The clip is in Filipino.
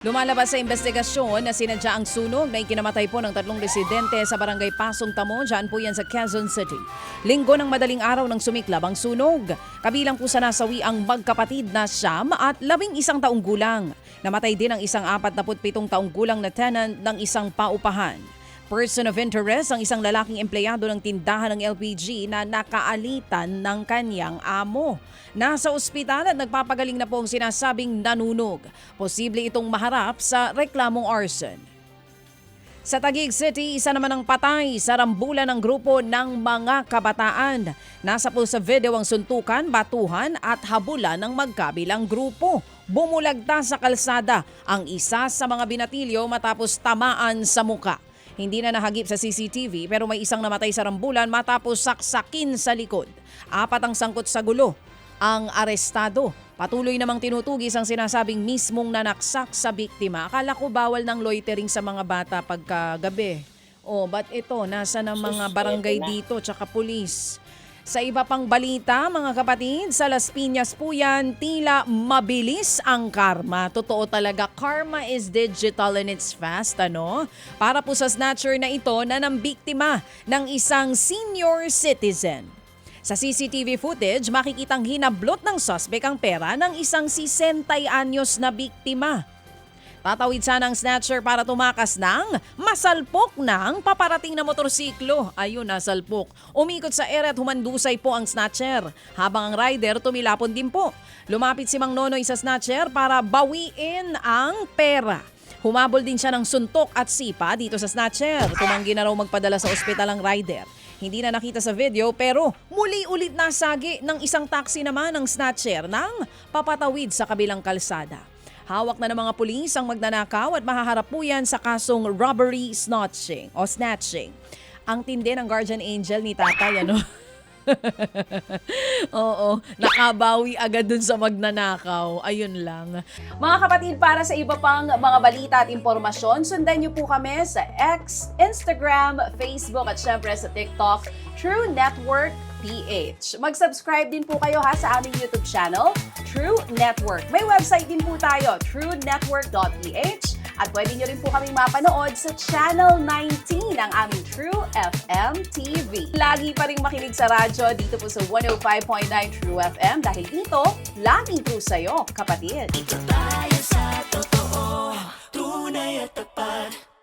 Lumalabas sa investigasyon na sinadya ang sunog na ikinamatay po ng 3 residente sa barangay Pasong Tamo, dyan po yan sa Quezon City. Linggo ng madaling araw ng sumiklab ang sunog. Kabilang po sa nasawi ang magkapatid na Siyam at 11 taong gulang. Namatay din ang isang 47 taong gulang na tenant ng isang paupahan. Person of interest ang isang lalaking empleyado ng tindahan ng LPG na nakaalitan ng kanyang amo. Nasa ospital at nagpapagaling na po ang sinasabing nanunog. Posible itong maharap sa reklamong arson. Sa Taguig City, isa naman ang patay sa rambulan ng grupo ng mga kabataan. Nasa po sa video ang suntukan, batuhan at habulan ng magkabilang grupo. Bumulagta sa kalsada ang isa sa mga binatilyo matapos tamaan sa muka. Hindi na nahagip sa CCTV pero may isang namatay sa rambulan matapos saksakin sa likod. 4 ang sangkot sa gulo ang arestado. Patuloy namang tinutugis ang sinasabing mismong nanaksak sa biktima. Akala ko bawal ng loitering sa mga bata pagkagabi. But ito, nasa ng mga barangay dito tsaka pulis. Sa iba pang balita, mga kapatid, sa Las Piñas po yan, tila mabilis ang karma. Totoo talaga, karma is digital and it's fast, ano? Para po sa snatcher na ito na nambiktima ng isang senior citizen. Sa CCTV footage, makikitang hinablot ng suspect ang pera ng isang 60 anyos na biktima. Tatawid sana ang snatcher para tumakas ng masalpok ng paparating na motorsiklo. Ayun, nasalpok. Umikot sa ere at humandusay po ang snatcher. Habang ang rider tumilapon din po. Lumapit si Mang Nonoy sa snatcher para bawiin ang pera. Humabol din siya ng suntok at sipa dito sa snatcher. Tumanggi na raw magpadala sa ospital ang rider. Hindi na nakita sa video pero muli ulit nasagi ng isang taxi naman ng snatcher nang papatawid sa kabilang kalsada. Hawak na ng mga pulis ang magnanakaw at mahaharap po yan sa kasong robbery snatching. Ang tindi ng guardian angel ni tatay, ano? Oo, nakabawi agad dun sa magnanakaw. Ayun lang. Mga kapatid, para sa iba pang mga balita at impormasyon, sundan niyo po kami sa X, Instagram, Facebook at syempre sa TikTok, True Network PH. Mag-subscribe din po kayo sa aming YouTube channel, True Network. May website din po tayo, truenetwork.ph, at pwede nyo rin po kaming mapanood sa Channel 19 ng aming True FM TV. Lagi pa rin makinig sa radyo dito po sa 105.9 True FM dahil dito, laging true sa'yo, kapatid. Dito tayo sa